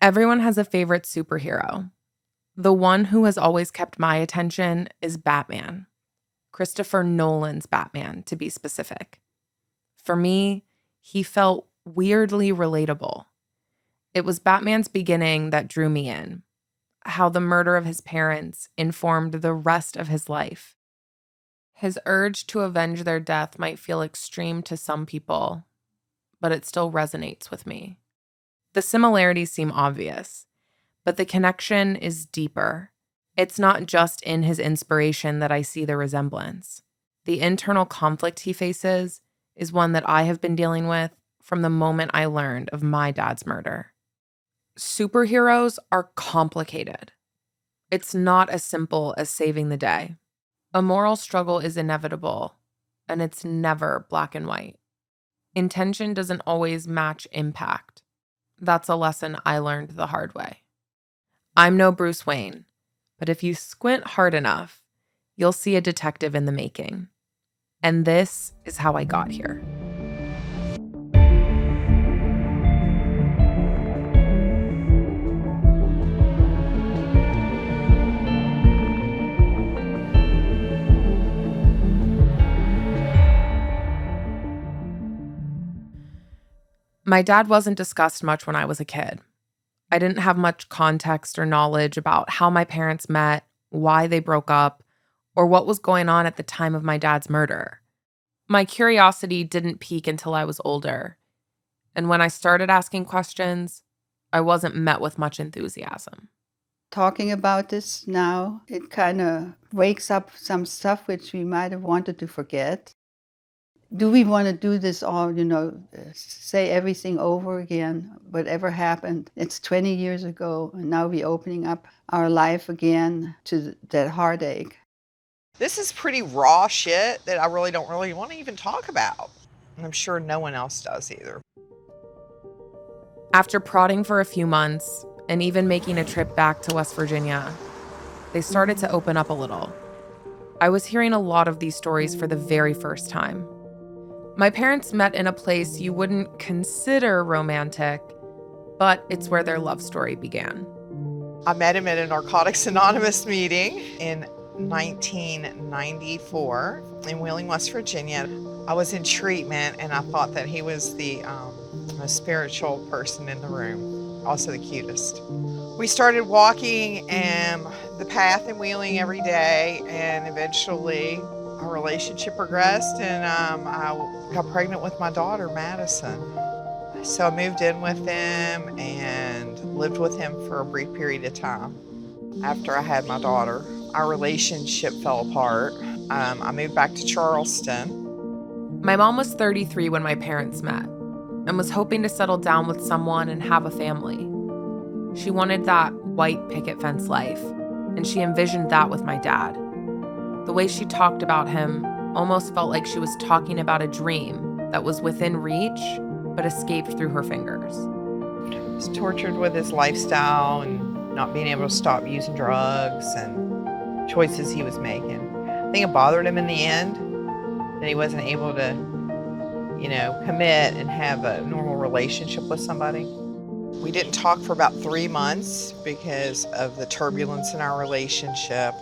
Everyone has a favorite superhero. The one who has always kept my attention is Batman. Christopher Nolan's Batman, to be specific. For me, he felt weirdly relatable. It was Batman's beginning that drew me in, how the murder of his parents informed the rest of his life. His urge to avenge their death might feel extreme to some people, but it still resonates with me. The similarities seem obvious, but the connection is deeper. It's not just in his inspiration that I see the resemblance. The internal conflict he faces is one that I have been dealing with from the moment I learned of my dad's murder. Superheroes are complicated. It's not as simple as saving the day. A moral struggle is inevitable, and it's never black and white. Intention doesn't always match impact. That's a lesson I learned the hard way. I'm no Bruce Wayne, but if you squint hard enough, you'll see a detective in the making. And this is how I got here. My dad wasn't discussed much when I was a kid. I didn't have much context or knowledge about how my parents met, why they broke up, or what was going on at the time of my dad's murder. My curiosity didn't peak until I was older. And when I started asking questions, I wasn't met with much enthusiasm. Talking about this now, it kind of wakes up some stuff which we might have wanted to forget. Do we want to do this all, say everything over again, whatever happened? It's 20 years ago, and now we're opening up our life again to that heartache. This is pretty raw shit that I really don't want to even talk about. And I'm sure no one else does either. After prodding for a few months, and even making a trip back to West Virginia, they started to open up a little. I was hearing a lot of these stories for the very first time. My parents met in a place you wouldn't consider romantic, but it's where their love story began. I met him at a Narcotics Anonymous meeting in 1994 in Wheeling, West Virginia. I was in treatment, and I thought that he was the most spiritual person in the room, also the cutest. We started walking the path in Wheeling every day, and eventually our relationship progressed, and I got pregnant with my daughter, Madison. So I moved in with him and lived with him for a brief period of time. After I had my daughter, our relationship fell apart. I moved back to Charleston. My mom was 33 when my parents met and was hoping to settle down with someone and have a family. She wanted that white picket fence life, and she envisioned that with my dad. The way she talked about him almost felt like she was talking about a dream that was within reach, but escaped through her fingers. He was tortured with his lifestyle and not being able to stop using drugs and choices he was making. I think it bothered him in the end that he wasn't able to, commit and have a normal relationship with somebody. We didn't talk for about 3 months because of the turbulence in our relationship.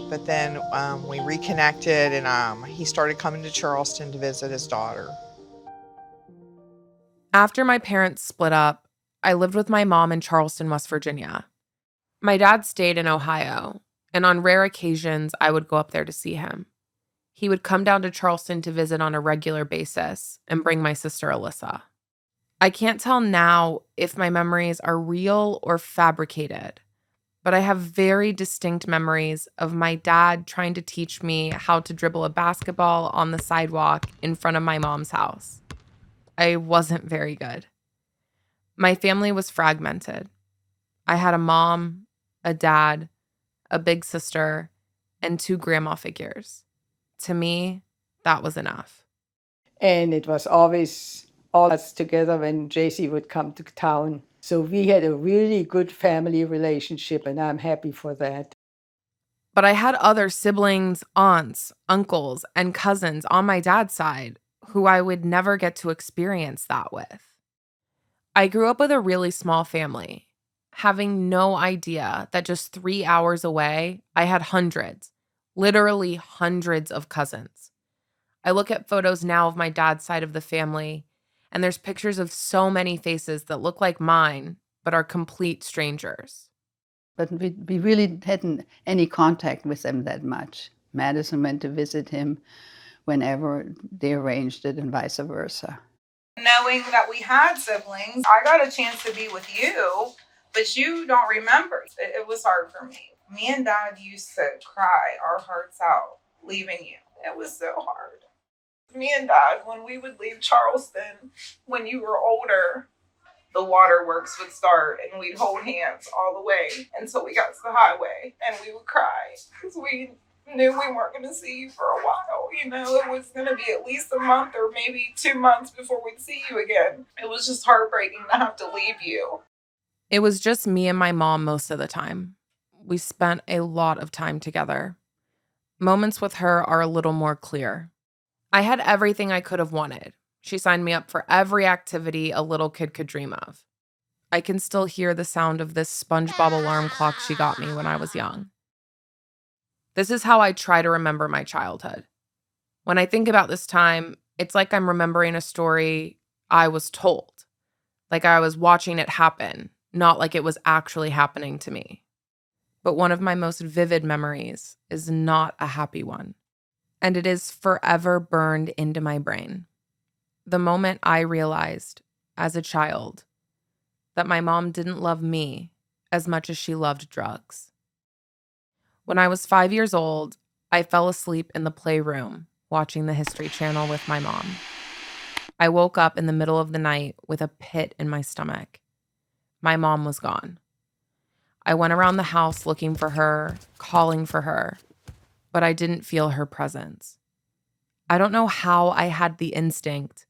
But then we reconnected, and he started coming to Charleston to visit his daughter. After my parents split up, I lived with my mom in Charleston, West Virginia. My dad stayed in Ohio, and on rare occasions, I would go up there to see him. He would come down to Charleston to visit on a regular basis and bring my sister Alyssa. I can't tell now if my memories are real or fabricated, but I have very distinct memories of my dad trying to teach me how to dribble a basketball on the sidewalk in front of my mom's house. I wasn't very good. My family was fragmented. I had a mom, a dad, a big sister, and 2 grandma figures. To me, that was enough. And it was always all us together when JC would come to town. So we had a really good family relationship, and I'm happy for that. But I had other siblings, aunts, uncles, and cousins on my dad's side who I would never get to experience that with. I grew up with a really small family, having no idea that just 3 hours away, I had hundreds, literally hundreds of cousins. I look at photos now of my dad's side of the family, and there's pictures of so many faces that look like mine, but are complete strangers. But we really hadn't any contact with them that much. Madison went to visit him whenever they arranged it and vice versa. Knowing that we had siblings, I got a chance to be with you, but you don't remember. It was hard for me. Me and Dad used to cry our hearts out leaving you. It was so hard. Me and Dad, when we would leave Charleston, when you were older, the waterworks would start and we'd hold hands all the way until we got to the highway, and we would cry because we knew we weren't going to see you for a while. You know, it was going to be at least a month or maybe 2 months before we'd see you again. It was just heartbreaking to have to leave you. It was just me and my mom most of the time. We spent a lot of time together. Moments with her are a little more clear. I had everything I could have wanted. She signed me up for every activity a little kid could dream of. I can still hear the sound of this SpongeBob alarm clock she got me when I was young. This is how I try to remember my childhood. When I think about this time, it's like I'm remembering a story I was told, like I was watching it happen, not like it was actually happening to me. But one of my most vivid memories is not a happy one, and it is forever burned into my brain. The moment I realized, as a child, that my mom didn't love me as much as she loved drugs. When I was 5 years old, I fell asleep in the playroom watching the History Channel with my mom. I woke up in the middle of the night with a pit in my stomach. My mom was gone. I went around the house looking for her, calling for her, but I didn't feel her presence. I don't know how I had the instinct,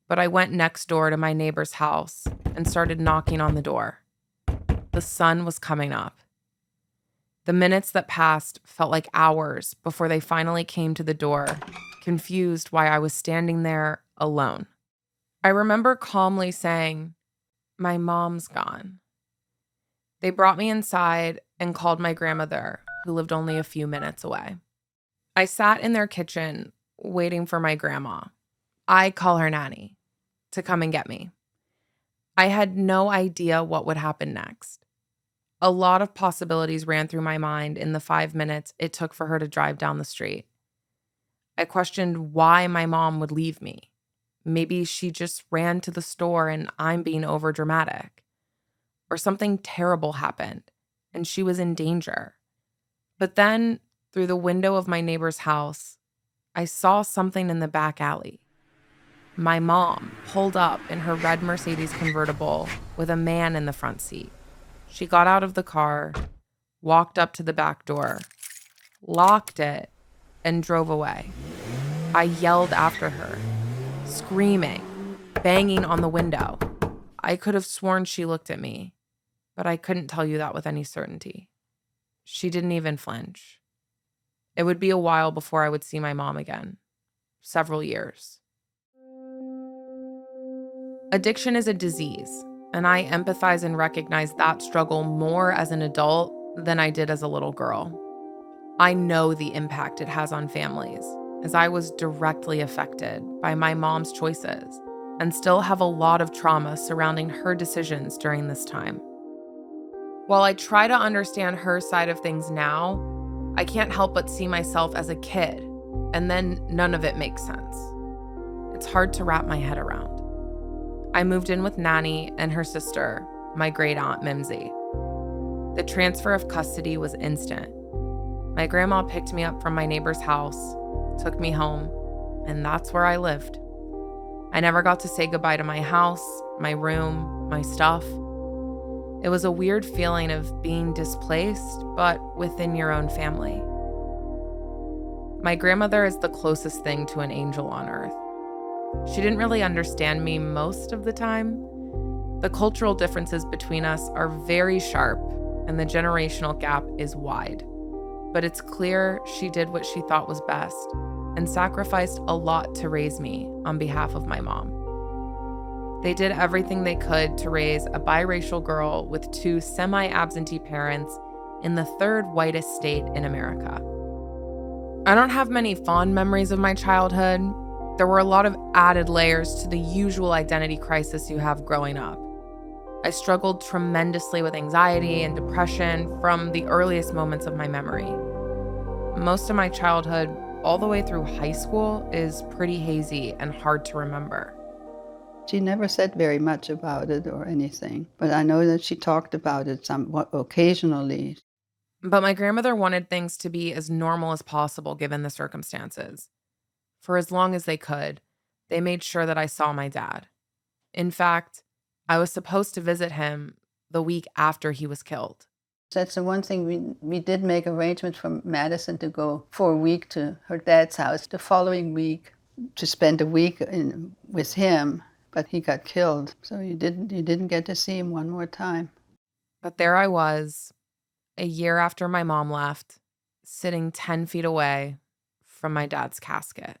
but I went next door to my neighbor's house and started knocking on the door. The sun was coming up. The minutes that passed felt like hours before they finally came to the door, confused why I was standing there alone. I remember calmly saying, "My mom's gone." They brought me inside and called my grandmother, who lived only a few minutes away. I sat in their kitchen waiting for my grandma. I call her Nanny, to come and get me. I had no idea what would happen next. A lot of possibilities ran through my mind in the 5 minutes it took for her to drive down the street. I questioned why my mom would leave me. Maybe she just ran to the store and I'm being overdramatic. Or something terrible happened and she was in danger. But then, through the window of my neighbor's house, I saw something in the back alley. My mom pulled up in her red Mercedes convertible with a man in the front seat. She got out of the car, walked up to the back door, locked it, and drove away. I yelled after her, screaming, banging on the window. I could have sworn she looked at me, but I couldn't tell you that with any certainty. She didn't even flinch. It would be a while before I would see my mom again. Several years. Addiction is a disease, and I empathize and recognize that struggle more as an adult than I did as a little girl. I know the impact it has on families, as I was directly affected by my mom's choices and still have a lot of trauma surrounding her decisions during this time. While I try to understand her side of things now, I can't help but see myself as a kid, and then none of it makes sense. It's hard to wrap my head around. I moved in with Nanny and her sister, my great aunt Mimsy. The transfer of custody was instant. My grandma picked me up from my neighbor's house, took me home, and that's where I lived. I never got to say goodbye to my house, my room, my stuff. It was a weird feeling of being displaced, but within your own family. My grandmother is the closest thing to an angel on earth. She didn't really understand me most of the time. The cultural differences between us are very sharp, and the generational gap is wide. But it's clear she did what she thought was best and sacrificed a lot to raise me on behalf of my mom. They did everything they could to raise a biracial girl with 2 semi-absentee parents in the third whitest state in America. I don't have many fond memories of my childhood. There were a lot of added layers to the usual identity crisis you have growing up. I struggled tremendously with anxiety and depression from the earliest moments of my memory. Most of my childhood, all the way through high school, is pretty hazy and hard to remember. She never said very much about it or anything, but I know that she talked about it somewhat occasionally. But my grandmother wanted things to be as normal as possible given the circumstances. For as long as they could, they made sure that I saw my dad. In fact, I was supposed to visit him the week after he was killed. That's the one thing we did make arrangements for Madison to go for a week to her dad's house the following week to spend a week with him, but he got killed, so you didn't get to see him one more time. But there I was, a year after my mom left, sitting 10 feet away from my dad's casket.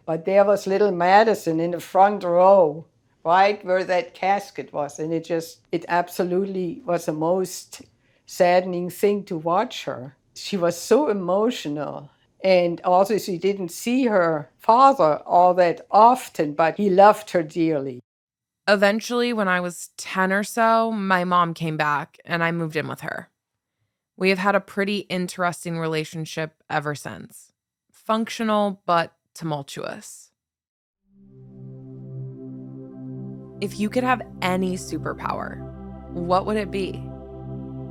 But there was little Madison in the front row, right where that casket was. And it absolutely was the most saddening thing to watch her. She was so emotional. And also she didn't see her father all that often, but he loved her dearly. Eventually, when I was 10 or so, my mom came back and I moved in with her. We have had a pretty interesting relationship ever since. Functional, but tumultuous. If you could have any superpower, what would it be?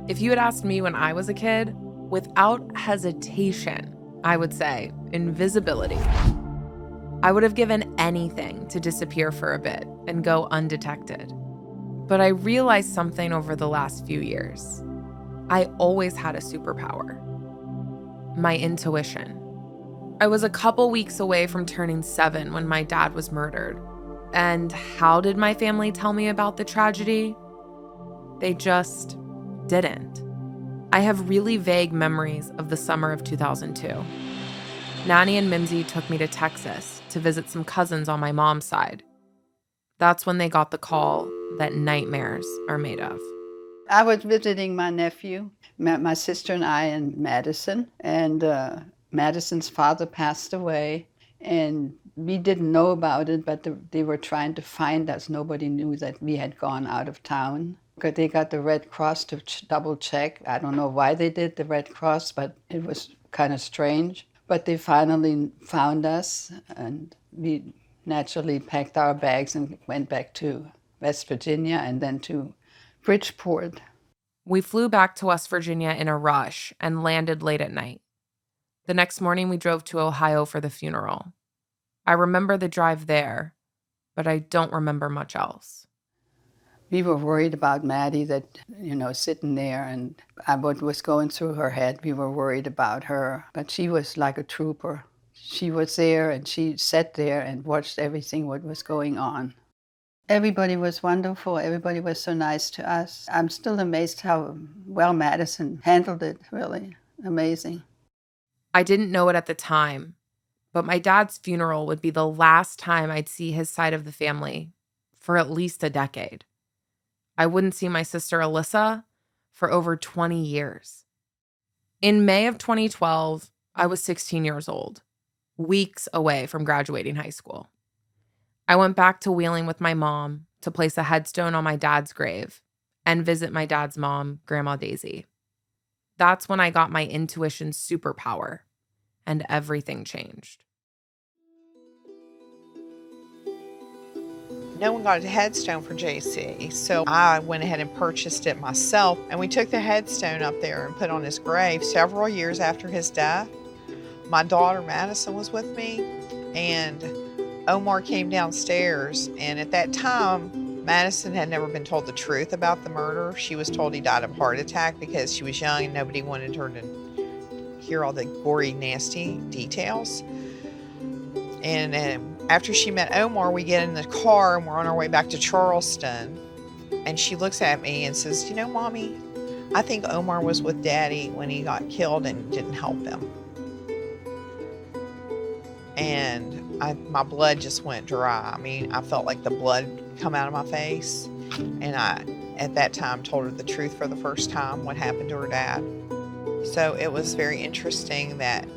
If you had asked me when I was a kid, without hesitation, I would say invisibility. I would have given anything to disappear for a bit and go undetected. But I realized something over the last few years. I always had a superpower. My intuition. I was a couple weeks away from turning 7 when my dad was murdered. And how did my family tell me about the tragedy? They just didn't. I have really vague memories of the summer of 2002. Nanny and Mimsy took me to Texas to visit some cousins on my mom's side. That's when they got the call that nightmares are made of. I was visiting my nephew, my sister and I in Madison, and Madison's father passed away, and we didn't know about it, but they were trying to find us. Nobody knew that we had gone out of town. They got the Red Cross to double check. I don't know why they did the Red Cross, but it was kind of strange. But they finally found us, and we naturally packed our bags and went back to West Virginia and then to Bridgeport. We flew back to West Virginia in a rush and landed late at night. The next morning, we drove to Ohio for the funeral. I remember the drive there, but I don't remember much else. We were worried about Maddie that, sitting there, and what was going through her head. We were worried about her, but she was like a trooper. She was there, and she sat there and watched everything what was going on. Everybody was wonderful. Everybody was so nice to us. I'm still amazed how well Madison handled it, really. Amazing. I didn't know it at the time, but my dad's funeral would be the last time I'd see his side of the family for at least a decade. I wouldn't see my sister Alyssa for over 20 years. In May of 2012, I was 16 years old, weeks away from graduating high school. I went back to Wheeling with my mom to place a headstone on my dad's grave and visit my dad's mom, Grandma Daisy. That's when I got my intuition superpower, and everything changed. No one got a headstone for JC, so I went ahead and purchased it myself. And we took the headstone up there and put on his grave several years after his death. My daughter Madison was with me, and Omar came downstairs. And at that time, Madison had never been told the truth about the murder. She was told he died of a heart attack because she was young and nobody wanted her to hear all the gory, nasty details. And after she met Omar, we get in the car and we're on our way back to Charleston. And she looks at me and says, "You know, Mommy, I think Omar was with Daddy when he got killed and didn't help him." And my blood just went dry. I mean, I felt like the blood come out of my face. And I, at that time, told her the truth for the first time, what happened to her dad. So it was very interesting that,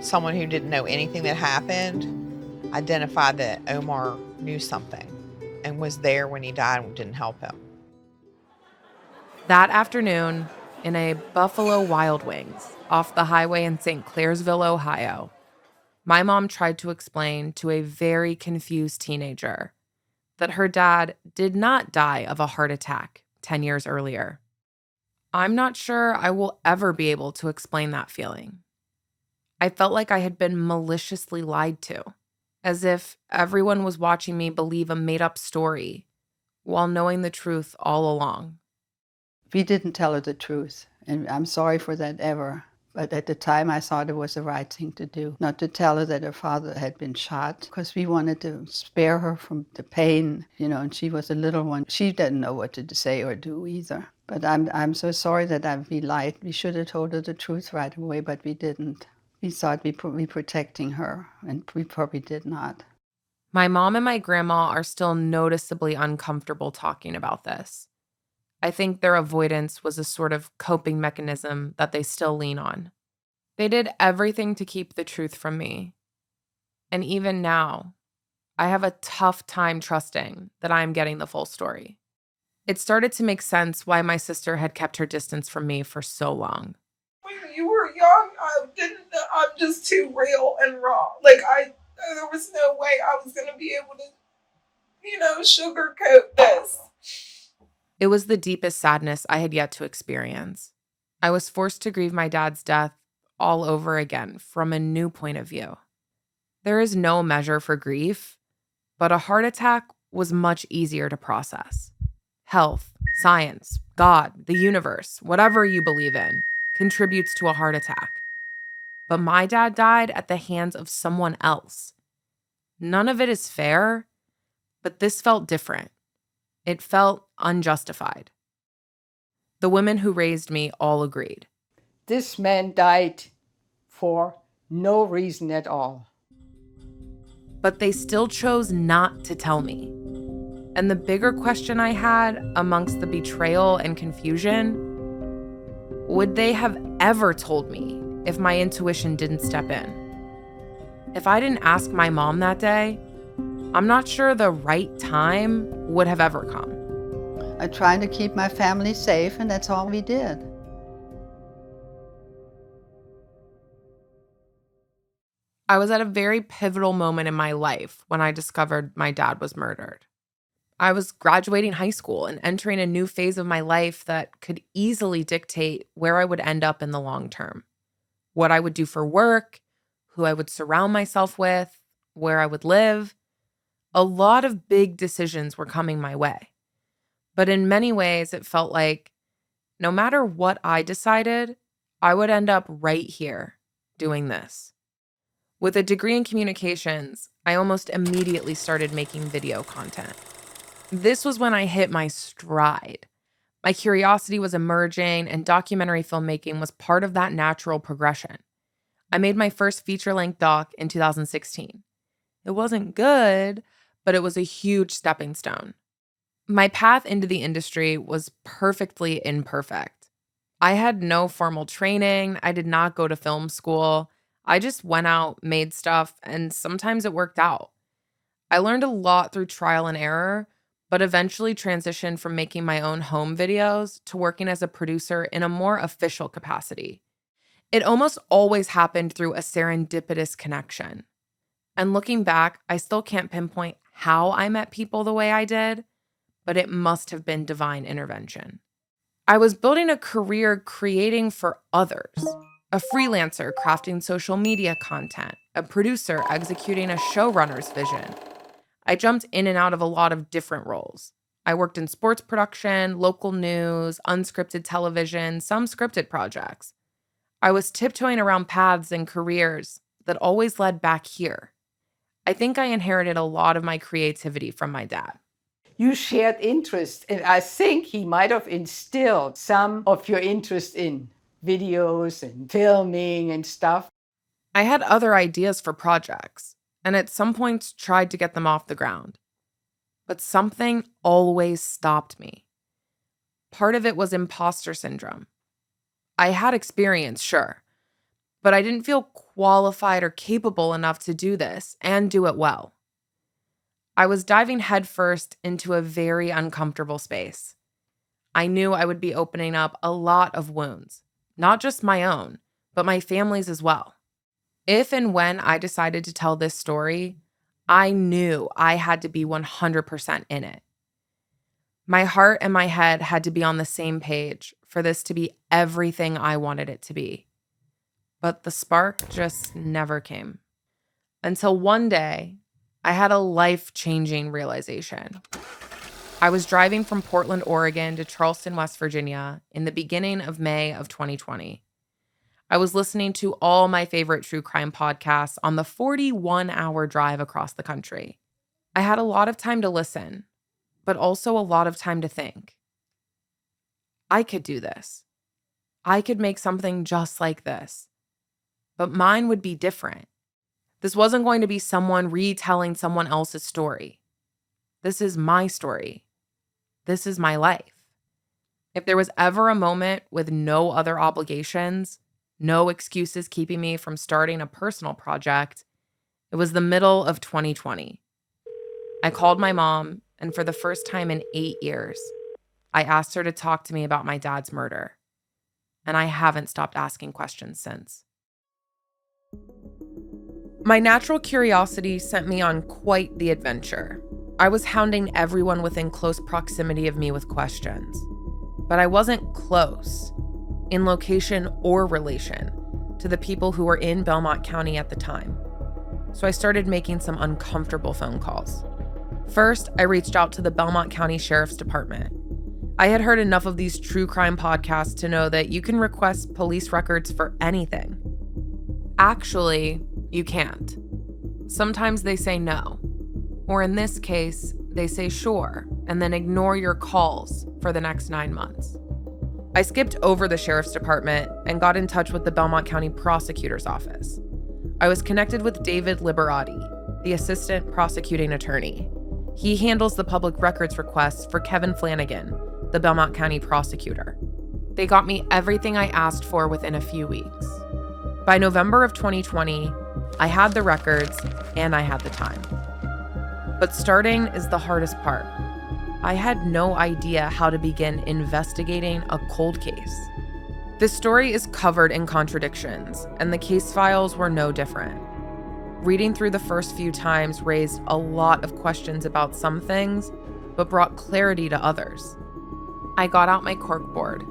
someone who didn't know anything that happened identified that Omar knew something and was there when he died and didn't help him. That afternoon, in a Buffalo Wild Wings off the highway in St. Clairsville, Ohio, my mom tried to explain to a very confused teenager that her dad did not die of a heart attack 10 years earlier. I'm not sure I will ever be able to explain that feeling. I felt like I had been maliciously lied to, as if everyone was watching me believe a made-up story while knowing the truth all along. We didn't tell her the truth, and I'm sorry for that ever. But at the time, I thought it was the right thing to do, not to tell her that her father had been shot, because we wanted to spare her from the pain, and she was a little one. She didn't know what to say or do either. But I'm so sorry that we lied. We should have told her the truth right away, but we didn't. We thought we were protecting her, and we probably did not. My mom and my grandma are still noticeably uncomfortable talking about this. I think their avoidance was a sort of coping mechanism that they still lean on. They did everything to keep the truth from me. And even now, I have a tough time trusting that I'm getting the full story. It started to make sense why my sister had kept her distance from me for so long. When you were young, I didn't know. I'm just too real and raw. There was no way I was going to be able to, sugarcoat this. It was the deepest sadness I had yet to experience. I was forced to grieve my dad's death all over again from a new point of view. There is no measure for grief, but a heart attack was much easier to process. Health, science, God, the universe, whatever you believe in, contributes to a heart attack. But my dad died at the hands of someone else. None of it is fair, but this felt different. It felt unjustified. The women who raised me all agreed. This man died for no reason at all. But they still chose not to tell me. And the bigger question I had amongst the betrayal and confusion, would they have ever told me if my intuition didn't step in? If I didn't ask my mom that day, I'm not sure the right time would have ever come. I'm trying to keep my family safe, and that's all we did. I was at a very pivotal moment in my life when I discovered my dad was murdered. I was graduating high school and entering a new phase of my life that could easily dictate where I would end up in the long term, what I would do for work, who I would surround myself with, where I would live. A lot of big decisions were coming my way. But in many ways, it felt like no matter what I decided, I would end up right here doing this. With a degree in communications, I almost immediately started making video content. This was when I hit my stride. My curiosity was emerging, and documentary filmmaking was part of that natural progression. I made my first feature-length doc in 2016. It wasn't good, but it was a huge stepping stone. My path into the industry was perfectly imperfect. I had no formal training. I did not go to film school. I just went out, made stuff, and sometimes it worked out. I learned a lot through trial and error, but eventually transitioned from making my own home videos to working as a producer in a more official capacity. It almost always happened through a serendipitous connection. And looking back, I still can't pinpoint how I met people the way I did, but it must have been divine intervention. I was building a career creating for others, a freelancer crafting social media content, a producer executing a showrunner's vision. I jumped in and out of a lot of different roles. I worked in sports production, local news, unscripted television, some scripted projects. I was tiptoeing around paths and careers that always led back here. I think I inherited a lot of my creativity from my dad. You shared interest, and I think he might have instilled some of your interest in videos and filming and stuff. I had other ideas for projects, and at some points tried to get them off the ground. but something always stopped me. Part of it was imposter syndrome. I had experience, sure, but I didn't feel qualified or capable enough to do this and do it well. I was diving headfirst into a very uncomfortable space. I knew I would be opening up a lot of wounds, not just my own, but my family's as well. If and when I decided to tell this story, I knew I had to be 100% in it. My heart and my head had to be on the same page for this to be everything I wanted it to be. But the spark just never came. Until one day, I had a life-changing realization. I was driving from Portland, Oregon to Charleston, West Virginia in the beginning of May of 2020. I was listening to all my favorite true crime podcasts on the 41-hour drive across the country. I had a lot of time to listen, but also a lot of time to think. I could do this. I could make something just like this. But mine would be different. This wasn't going to be someone retelling someone else's story. This is my story. This is my life. If there was ever a moment with no other obligations, no excuses keeping me from starting a personal project, it was the middle of 2020. I called my mom, and for the first time in 8 years, I asked her to talk to me about my dad's murder. And I haven't stopped asking questions since. My natural curiosity sent me on quite the adventure. I was hounding everyone within close proximity of me with questions. But I wasn't close, in location or relation, to the people who were in Belmont County at the time. So I started making some uncomfortable phone calls. First, I reached out to the Belmont County Sheriff's Department. I had heard enough of these true crime podcasts to know that you can request police records for anything. Actually, you can't. Sometimes they say no. Or in this case, they say sure, and then ignore your calls for the next 9 months. I skipped over the Sheriff's Department and got in touch with the Belmont County Prosecutor's Office. I was connected with David Liberati, the Assistant Prosecuting Attorney. He handles the public records requests for Kevin Flanagan, the Belmont County Prosecutor. They got me everything I asked for within a few weeks. By November of 2020, I had the records and I had the time. But starting is the hardest part. I had no idea how to begin investigating a cold case. This story is covered in contradictions, and the case files were no different. Reading through the first few times raised a lot of questions about some things, but brought clarity to others. I got out my corkboard.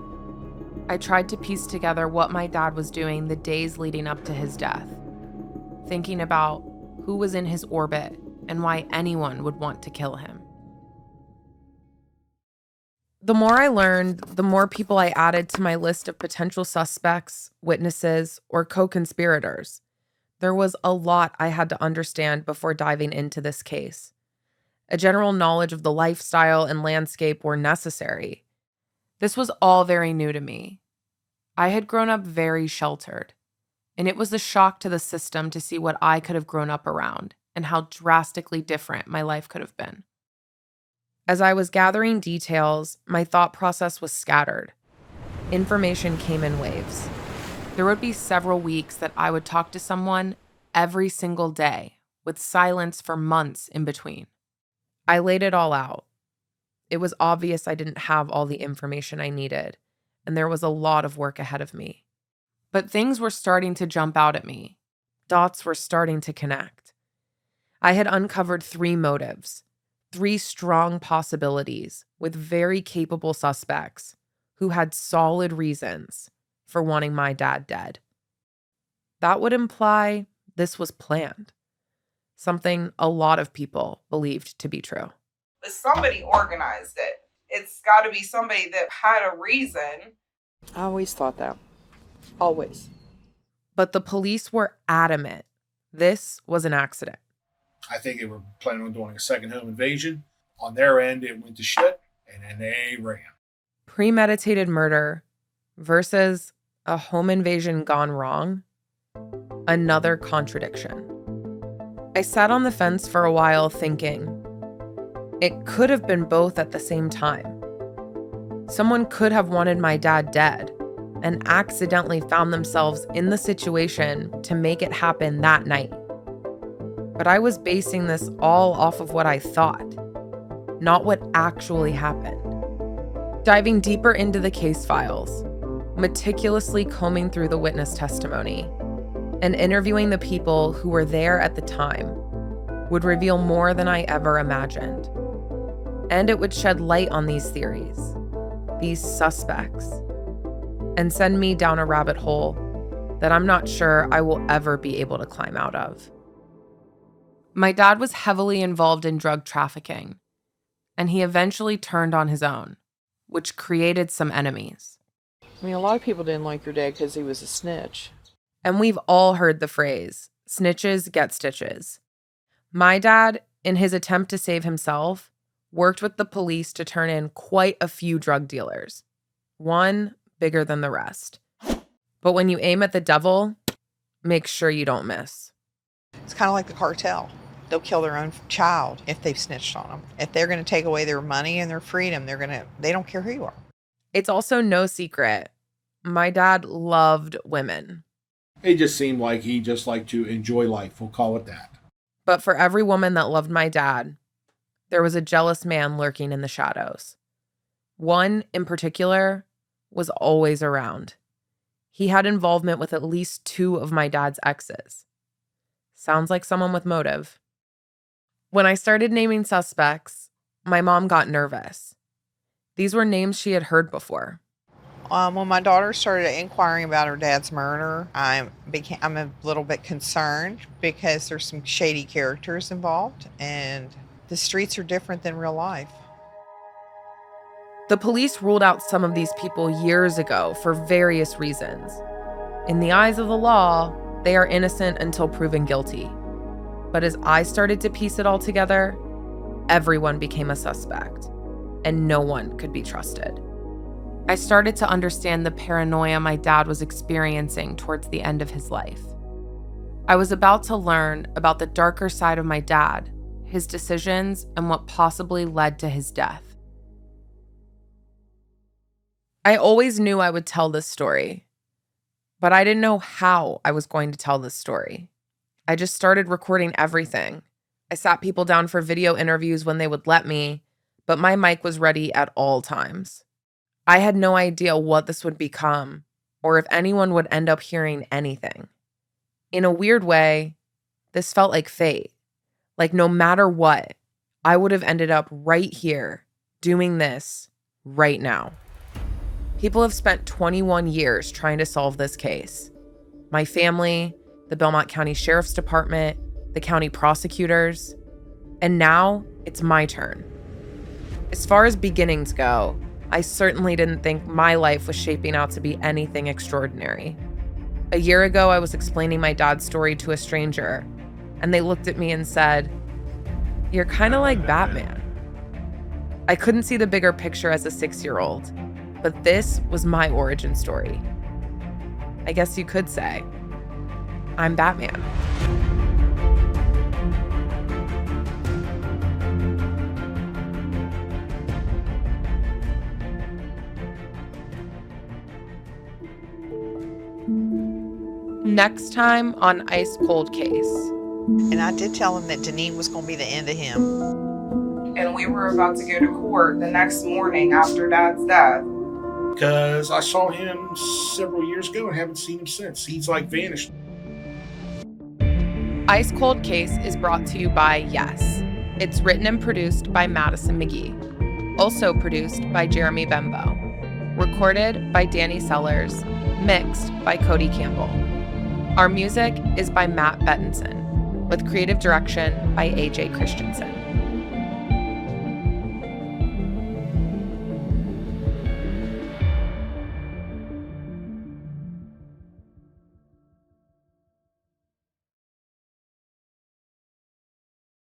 I tried to piece together what my dad was doing the days leading up to his death, thinking about who was in his orbit and why anyone would want to kill him. The more I learned, the more people I added to my list of potential suspects, witnesses, or co-conspirators. There was a lot I had to understand before diving into this case. A general knowledge of the lifestyle and landscape were necessary. This was all very new to me. I had grown up very sheltered, and it was a shock to the system to see what I could have grown up around and how drastically different my life could have been. As I was gathering details, my thought process was scattered. Information came in waves. There would be several weeks that I would talk to someone every single day, with silence for months in between. I laid it all out. It was obvious I didn't have all the information I needed, and there was a lot of work ahead of me. But things were starting to jump out at me. Dots were starting to connect. I had uncovered 3 motives, 3 strong possibilities with very capable suspects who had solid reasons for wanting my dad dead. That would imply this was planned, something a lot of people believed to be true. But somebody organized it. It's got to be somebody that had a reason. I always thought that. Always. But the police were adamant this was an accident. I think they were planning on doing a second home invasion. On their end, it went to shit, and then they ran. Premeditated murder versus a home invasion gone wrong. Another contradiction. I sat on the fence for a while thinking, It could have been both at the same time. Someone could have wanted my dad dead and accidentally found themselves in the situation to make it happen that night. But I was basing this all off of what I thought, not what actually happened. Diving deeper into the case files, meticulously combing through the witness testimony, and interviewing the people who were there at the time would reveal more than I ever imagined. And it would shed light on these theories, these suspects, and send me down a rabbit hole that I'm not sure I will ever be able to climb out of. My dad was heavily involved in drug trafficking, and he eventually turned on his own, which created some enemies. I mean, a lot of people didn't like your dad because he was a snitch. And we've all heard the phrase, snitches get stitches. My dad, in his attempt to save himself, worked with the police to turn in quite a few drug dealers, one bigger than the rest. But when you aim at the devil, make sure you don't miss. It's kind of like the cartel. They'll kill their own child if they've snitched on them. If they're going to take away their money and their freedom, they don't care who you are. It's also no secret. My dad loved women. It just seemed like he just liked to enjoy life. We'll call it that. But for every woman that loved my dad, there was a jealous man lurking in the shadows. One in particular was always around. He had involvement with at least 2 of my dad's exes. Sounds like someone with motive. When I started naming suspects, my mom got nervous. These were names she had heard before. When my daughter started inquiring about her dad's murder, I'm a little bit concerned because there's some shady characters involved, and the streets are different than real life. The police ruled out some of these people years ago for various reasons. In the eyes of the law, they are innocent until proven guilty. But as I started to piece it all together, everyone became a suspect, and no one could be trusted. I started to understand the paranoia my dad was experiencing towards the end of his life. I was about to learn about the darker side of my dad, his decisions, and what possibly led to his death. I always knew I would tell this story, but I didn't know how I was going to tell this story. I just started recording everything. I sat people down for video interviews when they would let me, but my mic was ready at all times. I had no idea what this would become, or if anyone would end up hearing anything. In a weird way, this felt like fate. Like no matter what, I would have ended up right here, doing this right now. People have spent 21 years trying to solve this case. My family, the Belmont County Sheriff's Department, the county prosecutors, and now it's my turn. As far as beginnings go, I certainly didn't think my life was shaping out to be anything extraordinary. A year ago, I was explaining my dad's story to a stranger, and they looked at me and said, "You're kind of like Batman." I couldn't see the bigger picture as a 6-year-old, but this was my origin story. I guess you could say, I'm Batman. Next time on Ice Cold Case. And I did tell him that Deneen was going to be the end of him. And we were about to go to court the next morning after Dad's death. Because I saw him several years ago and haven't seen him since. He's like vanished. Ice Cold Case is brought to you by Yes. It's written and produced by Madison McGhee. Also produced by Jeremy Bembo. Recorded by Danny Sellers. Mixed by Cody Campbell. Our music is by Matt Bettinson, with creative direction by AJ Christensen.